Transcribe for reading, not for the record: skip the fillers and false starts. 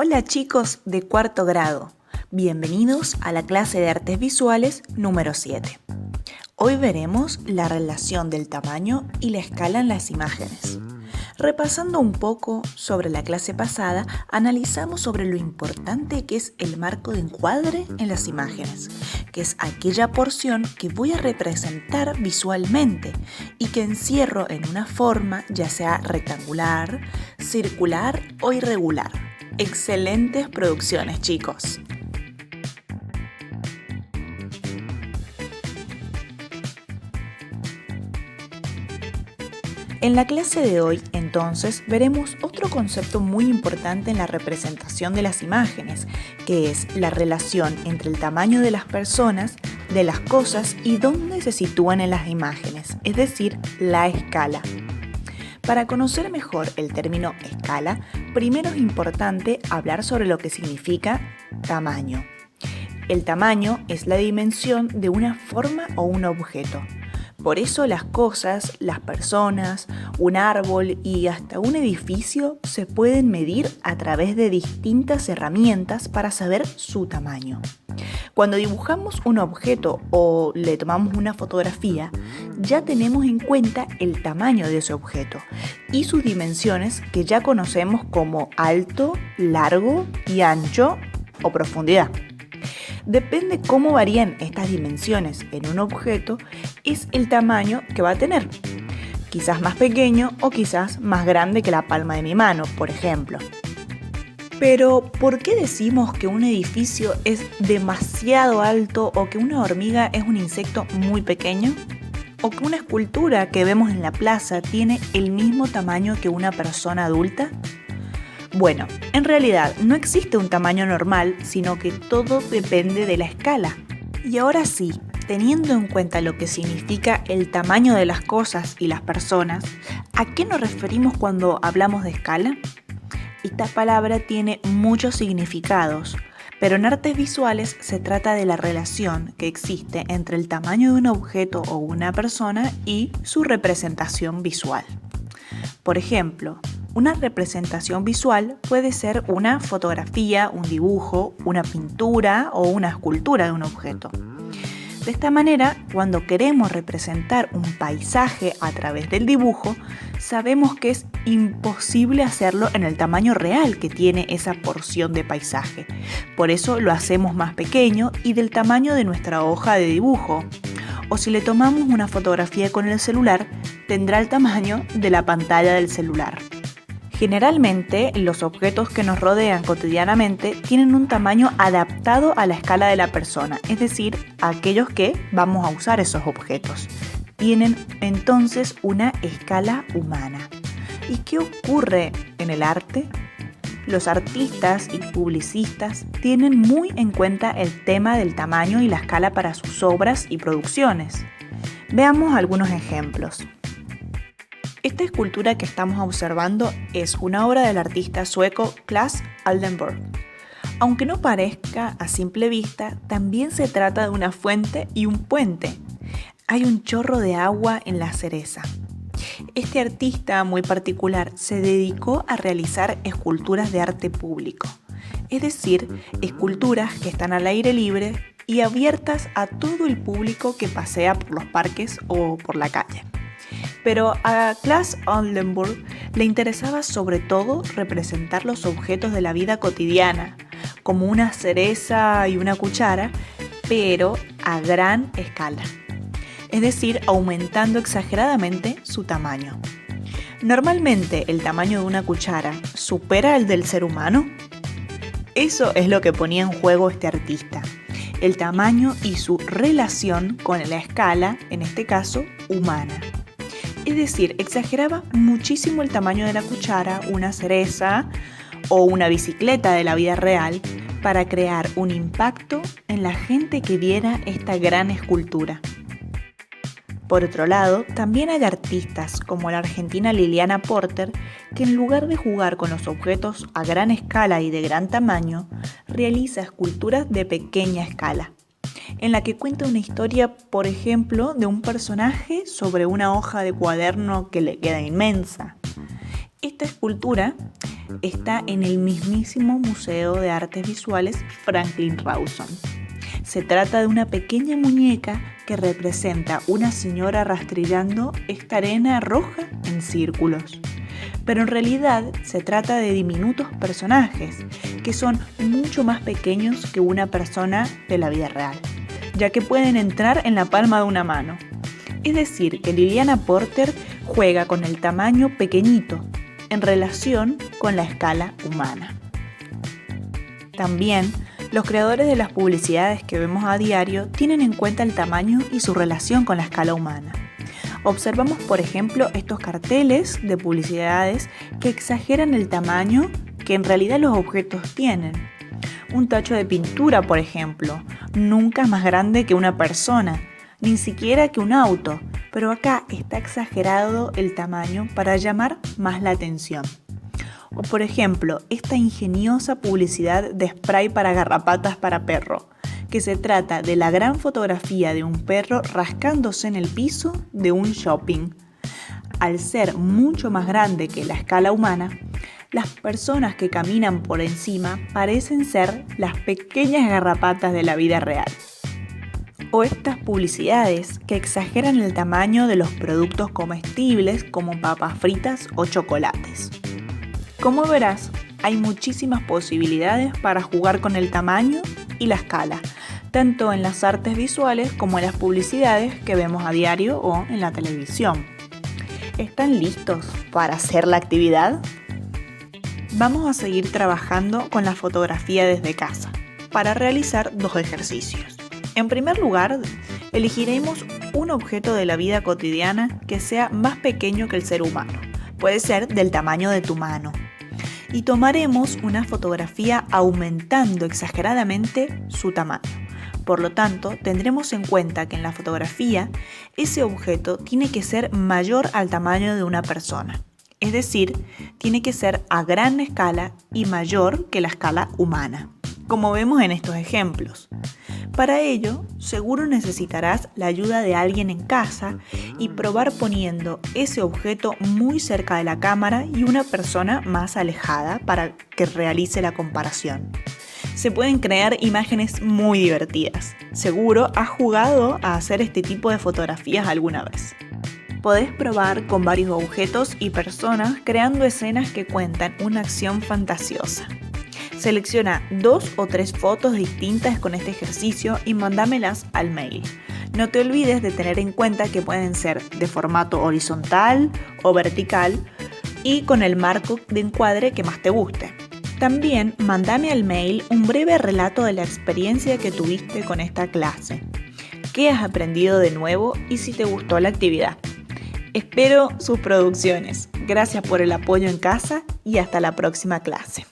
Hola chicos de cuarto grado, bienvenidos a la clase de artes visuales número 7. Hoy veremos la relación del tamaño y la escala en las imágenes. Repasando un poco sobre la clase pasada, analizamos sobre lo importante que es el marco de encuadre en las imágenes, que es aquella porción que voy a representar visualmente y que encierro en una forma ya sea rectangular, circular o irregular. Excelentes producciones, chicos. En la clase de hoy, entonces, veremos otro concepto muy importante en la representación de las imágenes, que es la relación entre el tamaño de las personas, de las cosas y dónde se sitúan en las imágenes, es decir, la escala. Para conocer mejor el término escala, primero es importante hablar sobre lo que significa tamaño. El tamaño es la dimensión de una forma o un objeto. Por eso las cosas, las personas, un árbol y hasta un edificio se pueden medir a través de distintas herramientas para saber su tamaño. Cuando dibujamos un objeto o le tomamos una fotografía, ya tenemos en cuenta el tamaño de ese objeto y sus dimensiones que ya conocemos como alto, largo y ancho o profundidad. Depende cómo varían estas dimensiones en un objeto, es el tamaño que va a tener. Quizás más pequeño o quizás más grande que la palma de mi mano, por ejemplo. Pero, ¿por qué decimos que un edificio es demasiado alto o que una hormiga es un insecto muy pequeño? ¿O que una escultura que vemos en la plaza tiene el mismo tamaño que una persona adulta? Bueno, en realidad no existe un tamaño normal, sino que todo depende de la escala. Y ahora sí, teniendo en cuenta lo que significa el tamaño de las cosas y las personas, ¿a qué nos referimos cuando hablamos de escala? Esta palabra tiene muchos significados, pero en artes visuales se trata de la relación que existe entre el tamaño de un objeto o una persona y su representación visual. Por ejemplo, una representación visual puede ser una fotografía, un dibujo, una pintura o una escultura de un objeto. De esta manera, cuando queremos representar un paisaje a través del dibujo, sabemos que es imposible hacerlo en el tamaño real que tiene esa porción de paisaje. Por eso lo hacemos más pequeño y del tamaño de nuestra hoja de dibujo. O si le tomamos una fotografía con el celular, tendrá el tamaño de la pantalla del celular. Generalmente, los objetos que nos rodean cotidianamente tienen un tamaño adaptado a la escala de la persona, es decir, a aquellos que vamos a usar esos objetos. Tienen entonces una escala humana. ¿Y qué ocurre en el arte? Los artistas y publicistas tienen muy en cuenta el tema del tamaño y la escala para sus obras y producciones. Veamos algunos ejemplos. Esta escultura que estamos observando es una obra del artista sueco Claes Oldenburg. Aunque no parezca a simple vista, también se trata de una fuente y un puente. Hay un chorro de agua en la cereza. Este artista muy particular se dedicó a realizar esculturas de arte público, es decir, esculturas que están al aire libre y abiertas a todo el público que pasea por los parques o por la calle. Pero a Claes Oldenburg le interesaba sobre todo representar los objetos de la vida cotidiana, como una cereza y una cuchara, pero a gran escala, es decir, aumentando exageradamente su tamaño. Normalmente el tamaño de una cuchara supera el del ser humano. Eso es lo que ponía en juego este artista, el tamaño y su relación con la escala, en este caso, humana. Es decir, exageraba muchísimo el tamaño de la cuchara, una cereza o una bicicleta de la vida real para crear un impacto en la gente que viera esta gran escultura. Por otro lado, también hay artistas como la argentina Liliana Porter que en lugar de jugar con los objetos a gran escala y de gran tamaño, realiza esculturas de pequeña escala, en la que cuenta una historia, por ejemplo, de un personaje sobre una hoja de cuaderno que le queda inmensa. Esta escultura está en el mismísimo Museo de Artes Visuales Franklin Rawson. Se trata de una pequeña muñeca que representa una señora rastrillando esta arena roja en círculos. Pero en realidad se trata de diminutos personajes que son mucho más pequeños que una persona de la vida real, ya que pueden entrar en la palma de una mano. Es decir, que Liliana Porter juega con el tamaño pequeñito en relación con la escala humana. También, los creadores de las publicidades que vemos a diario tienen en cuenta el tamaño y su relación con la escala humana. Observamos, por ejemplo, estos carteles de publicidades que exageran el tamaño que en realidad los objetos tienen. Un tacho de pintura, por ejemplo, nunca es más grande que una persona, ni siquiera que un auto, pero acá está exagerado el tamaño para llamar más la atención. O por ejemplo, esta ingeniosa publicidad de spray para garrapatas para perro, que se trata de la gran fotografía de un perro rascándose en el piso de un shopping. Al ser mucho más grande que la escala humana, las personas que caminan por encima parecen ser las pequeñas garrapatas de la vida real. O estas publicidades que exageran el tamaño de los productos comestibles como papas fritas o chocolates. Como verás, hay muchísimas posibilidades para jugar con el tamaño y la escala, tanto en las artes visuales como en las publicidades que vemos a diario o en la televisión. ¿Están listos para hacer la actividad? Vamos a seguir trabajando con la fotografía desde casa para realizar 2 ejercicios. En primer lugar, elegiremos un objeto de la vida cotidiana que sea más pequeño que el ser humano. Puede ser del tamaño de tu mano. Y tomaremos una fotografía aumentando exageradamente su tamaño. Por lo tanto, tendremos en cuenta que en la fotografía ese objeto tiene que ser mayor al tamaño de una persona. Es decir, tiene que ser a gran escala y mayor que la escala humana, como vemos en estos ejemplos. Para ello, seguro necesitarás la ayuda de alguien en casa y probar poniendo ese objeto muy cerca de la cámara y una persona más alejada para que realice la comparación. Se pueden crear imágenes muy divertidas. Seguro has jugado a hacer este tipo de fotografías alguna vez. Podés probar con varios objetos y personas creando escenas que cuentan una acción fantasiosa. Selecciona 2 o 3 fotos distintas con este ejercicio y mandámelas al mail. No te olvides de tener en cuenta que pueden ser de formato horizontal o vertical y con el marco de encuadre que más te guste. También mándame al mail un breve relato de la experiencia que tuviste con esta clase. ¿Qué has aprendido de nuevo y si te gustó la actividad? Espero sus producciones. Gracias por el apoyo en casa y hasta la próxima clase.